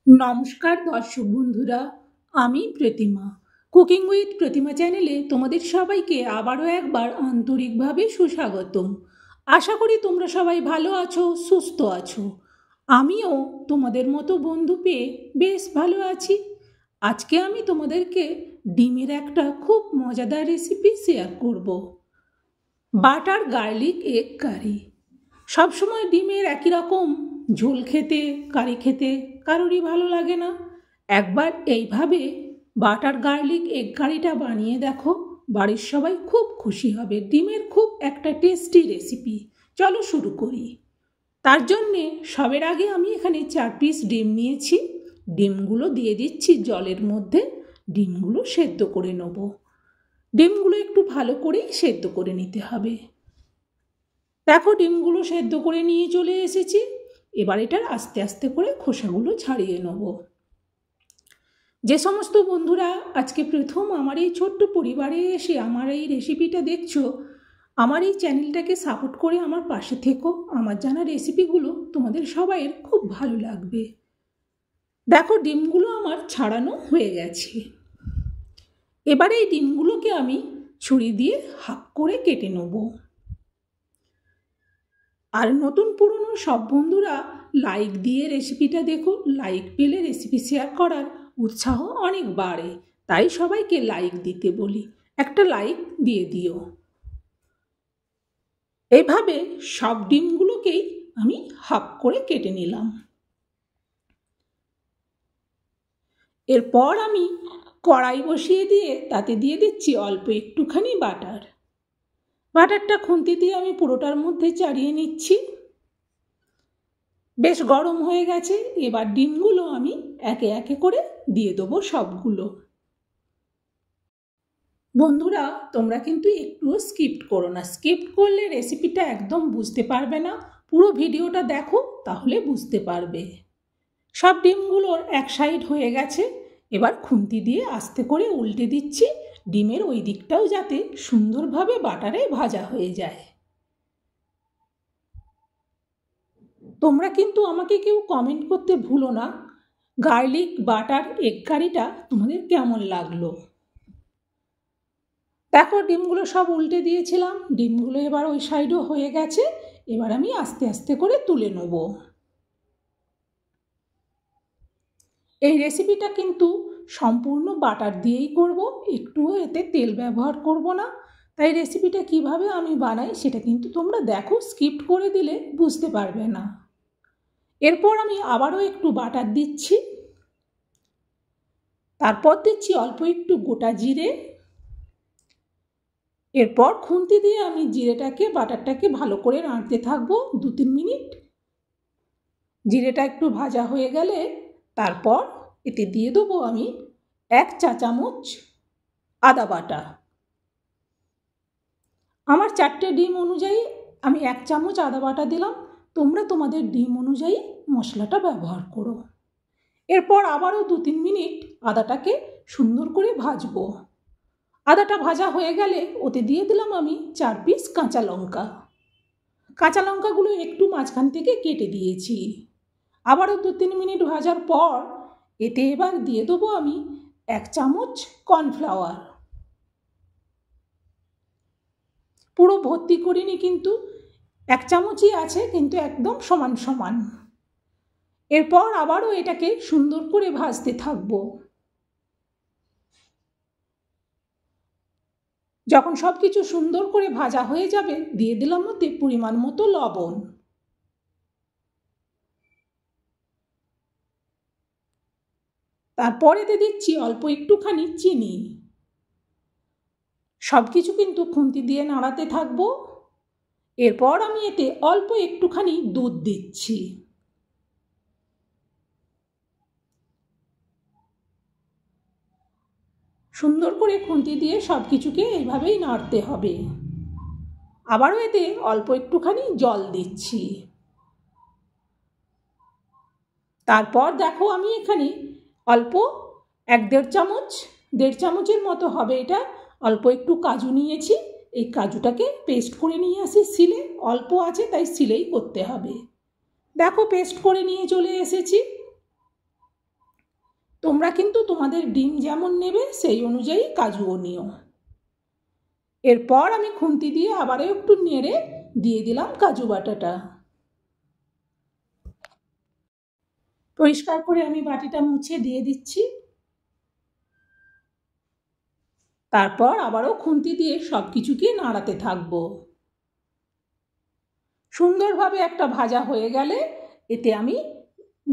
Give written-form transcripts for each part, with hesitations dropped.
নমস্কার দর্শক বন্ধুরা, আমি প্রতিমা। কুকিং উইথ প্রতিমা চ্যানেলে তোমাদের সবাইকে আবারও একবার আন্তরিকভাবে সুস্বাগতম। আশা করি তোমরা সবাই ভালো আছো, সুস্থ আছো। আমিও তোমাদের মতো বন্ধু পেয়ে বেশ ভালো আছি। আজকে আমি তোমাদেরকে ডিমের একটা খুব মজাদার রেসিপি শেয়ার করব। Butter garlic egg curry. সবসময় ডিমের একই রকম ঝোল খেতে, কারি খেতে কারোরই ভালো লাগে না। একবার এইভাবে বাটার গার্লিক এগ কারিটা বানিয়ে দেখো, বাড়ির সবাই খুব খুশি হবে। ডিমের খুব একটা টেস্টি রেসিপি। চলো শুরু করি। তার জন্যে সবের আগে আমি এখানে 4 পিস ডিম নিয়েছি। ডিমগুলো দিয়ে দিচ্ছি জলের মধ্যে। ডিমগুলো সেদ্ধ করে নেব। ডিমগুলো একটু ভালো করেই সেদ্ধ করে নিতে হবে। দেখো ডিমগুলো সেদ্ধ করে নিয়ে চলে এসেছি। এবার এটার আস্তে আস্তে করে খোসাগুলো ছাড়িয়ে নেব। যে সমস্ত বন্ধুরা আজকে প্রথম আমার এই ছোট্ট পরিবারে এসে আমার এই রেসিপিটা দেখছো, আমার এই চ্যানেলটাকে সাপোর্ট করে আমার পাশে থেকো। আমার জানা রেসিপিগুলো তোমাদের সবাইয়ের খুব ভালো লাগবে। দেখো ডিমগুলো আমার ছাড়ানো হয়ে গেছে। এবার এই ডিমগুলোকে আমি ছুরি দিয়ে হাফ করে কেটে নেব। আর নতুন পুরনো সব বন্ধুরা লাইক দিয়ে রেসিপিটা দেখো। লাইক পেলে রেসিপি শেয়ার করার উৎসাহ অনেক বাড়ে, তাই সবাইকে লাইক দিতে বলি। একটা লাইক দিয়ে দিও। এইভাবে সব ডিমগুলোকেই আমি হাফ করে কেটে নিলাম। এরপর আমি কড়াই বসিয়ে দিয়ে তাতে দিয়ে দিচ্ছি অল্প একটুখানি বাটার। বাটারটা খুন্তি দিয়ে আমি পুরোটার মধ্যে চাড়িয়ে নিচ্ছি। বেশ গরম হয়ে গেছে। এবার ডিমগুলো আমি একে একে করে দিয়ে দেবো সবগুলো। বন্ধুরা তোমরা কিন্তু একটুও স্কিপ করো না। স্কিপ করলে রেসিপিটা একদম বুঝতে পারবে না। পুরো ভিডিওটা দেখো, তাহলে বুঝতে পারবে। সব ডিমগুলোর এক সাইড হয়ে গেছে। এবার খুন্তি দিয়ে আস্তে করে উল্টে দিচ্ছি, ডিমের ওই দিকটাও যাতে সুন্দরভাবে বাটারে ভাজা হয়ে যায়। তোমরা কিন্তু আমাকে কেউ কমেন্ট করতে ভুলো না, গার্লিক বাটার এগ কারিটা তোমাদের কেমন লাগলো। দেখো ডিমগুলো সব উল্টে দিয়েছিলাম। ডিমগুলো এবার ওই সাইডও হয়ে গেছে। এবার আমি আস্তে আস্তে করে তুলে নেব। এই রেসিপিটা কিন্তু সম্পূর্ণ বাটার দিয়েই করব, একটুও এতে তেল ব্যবহার করব না। তাই রেসিপিটা কিভাবে আমি বানাই সেটা কিন্তু তোমরা দেখো, স্কিপ করে দিলে বুঝতে পারবে না। এরপর আমি আবারও একটু বাটার দিচ্ছি। তারপর দিচ্ছি অল্প একটু গোটা জিরে। এরপর খুন্তি দিয়ে আমি জিরেটাকে বাটারটাকে ভালো করে নাড়তে থাকবো 2-3 মিনিট। জিরেটা একটু ভাজা হয়ে গেলে তারপর এতে দিয়ে দেবো আমি 1 চা চামচ আদা বাটা। আমার 4টে ডিম অনুযায়ী আমি 1 চামচ আদা বাটা দিলাম। তোমরা তোমাদের ডিম অনুযায়ী মশলাটা ব্যবহার করো। এরপর আবারও 2-3 মিনিট আদাটাকে সুন্দর করে ভাজবো। আদাটা ভাজা হয়ে গেলে ওতে দিয়ে দিলাম আমি 4 পিস কাঁচা লঙ্কা। কাঁচা লঙ্কাগুলো একটু মাঝখান থেকে কেটে দিয়েছি। আবারও 2-3 মিনিট ভাজার পর এতে এবার দিয়ে দেবো আমি 1 চামচ কর্নফ্লাওয়ার। পুরো ভর্তি করিনি, কিন্তু 1 চামচই আছে, কিন্তু একদম সমান সমান। এরপর আবারও এটাকে সুন্দর করে ভাজতে থাকবো। যখন সব কিছু সুন্দর করে ভাজা হয়ে যাবে দিয়ে দিলাম ওতে পরিমাণ মতো লবণ। তারপর এতে দিচ্ছি অল্প একটুখানি চিনি। সব কিছু কিন্তু খুন্তি দিয়ে নাড়াতে থাকবো। এরপর আমি এতে অল্প একটুখানি দুধ দিচ্ছি। সুন্দর করে খুন্তি দিয়ে সব কিছুকে এইভাবেই নাড়তে হবে। আবারও এতে অল্প একটুখানি জল দিচ্ছি। তারপর দেখো আমি এখানে অল্প 1-1.5 চামচের মতো হবে এটা, অল্প একটু কাজু নিয়েছি। এই কাজুটাকে পেস্ট করে নিয়ে আসি শিলে। অল্প আছে তাই শিলেই করতে হবে। দেখো পেস্ট করে নিয়ে চলে এসেছি। তোমরা কিন্তু তোমাদের ডিম যেমন নেবে সেই অনুযায়ী কাজুও নিও। এরপর আমি খুন্তি দিয়ে আবারও একটু নেড়ে দিয়ে দিলাম কাজু বাটাটা। পরিষ্কার করে আমি বাটিটা মুছে দিয়ে দিচ্ছি। তারপর আবারও খুন্তি দিয়ে সব কিছুকে নাড়াতে থাকবো। সুন্দরভাবে একটা ভাজা হয়ে গেলে এতে আমি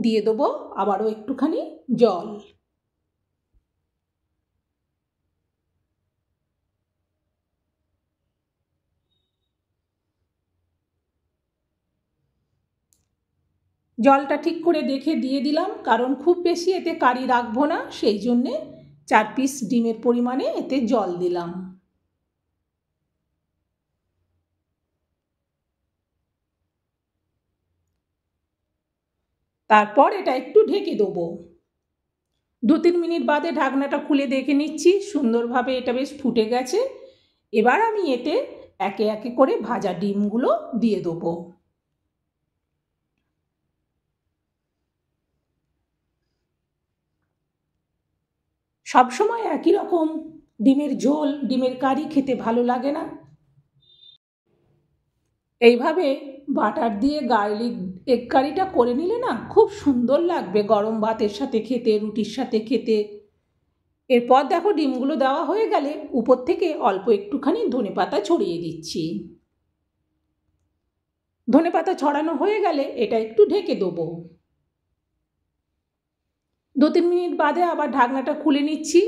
দিয়ে দেবো আবারও একটুখানি জল। জলটা ঠিক করে দেখে দিয়ে দিলাম, কারণ খুব বেশি এতে কারি রাখবো না, সেই জন্যে 4 পিস ডিমের পরিমাণে এতে জল দিলাম। তারপর এটা একটু ঢেকে দেবো। 2-3 মিনিট বাদে ঢাকনাটা খুলে দেখে নিচ্ছি, সুন্দরভাবে এটা বেশ ফুটে গেছে। এবার আমি এতে একে একে করে ভাজা ডিমগুলো দিয়ে দেবো। সবসময় একই রকম ডিমের ঝোল, ডিমের কারি খেতে ভালো লাগে না। এইভাবে বাটার দিয়ে গার্লিক এগ কারিটা করে নিলে না খুব সুন্দর লাগবে গরম ভাতের সাথে খেতে, রুটির সাথে খেতে। এরপর দেখো ডিমগুলো দেওয়া হয়ে গেলে উপর থেকে অল্প একটুখানি ধনেপাতা ছড়িয়ে দিচ্ছি। ধনেপাতা ছড়ানো হয়ে গেলে এটা একটু ঢেকে দেবো। 2-3 মিনিট বাদে আবার ঢাকনাটা খুলে নিচ্ছি।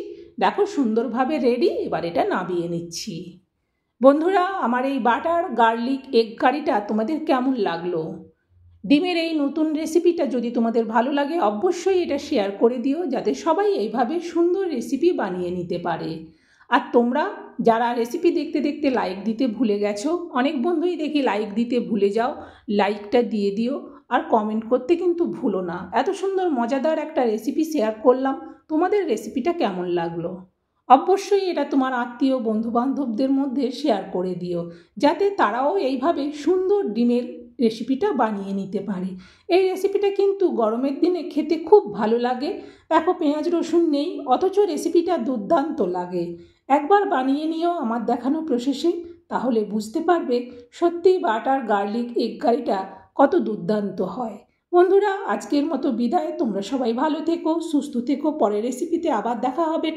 দেখো সুন্দরভাবে রেডি। এবার এটা নামিয়ে নিচ্ছি। বন্ধুরা, আমার এই বাটার গার্লিক এগ কারিটা তোমাদের কেমন লাগলো? ডিমের এই নতুন রেসিপিটা যদি তোমাদের ভালো লাগে অবশ্যই এটা শেয়ার করে দিও, যাতে সবাই এইভাবে সুন্দর রেসিপি বানিয়ে নিতে পারে। আর তোমরা যারা রেসিপি দেখতে দেখতে লাইক দিতে ভুলে গেছো, অনেক বন্ধুই দেখি লাইক দিতে ভুলে যাও, লাইকটা দিয়ে দিও। আর কমেন্ট করতে কিন্তু ভুলো না। এত সুন্দর মজাদার একটা রেসিপি শেয়ার করলাম, তোমাদের রেসিপিটা কেমন লাগলো? অবশ্যই এটা তোমার আত্মীয় বন্ধুবান্ধবদের মধ্যে শেয়ার করে দিও, যাতে তারাও এইভাবে সুন্দর ডিমের রেসিপিটা বানিয়ে নিতে পারে। এই রেসিপিটা কিন্তু গরমের দিনে খেতে খুব ভালো লাগে। দেখো পেঁয়াজ রসুন নেই, অথচ রেসিপিটা দুর্দান্ত লাগে। একবার বানিয়ে নিও আমার দেখানো প্রসেসে, তাহলে বুঝতে পারবে সত্যিই বাটার গার্লিক এগ কারিটা কত দুর্দান্ত হয়। বন্ধুরা, আজকের মতো বিদায়। তোমরা সবাই ভালো থেকো, সুস্থ থেকো। পরের রেসিপিতে আবার দেখা হবে।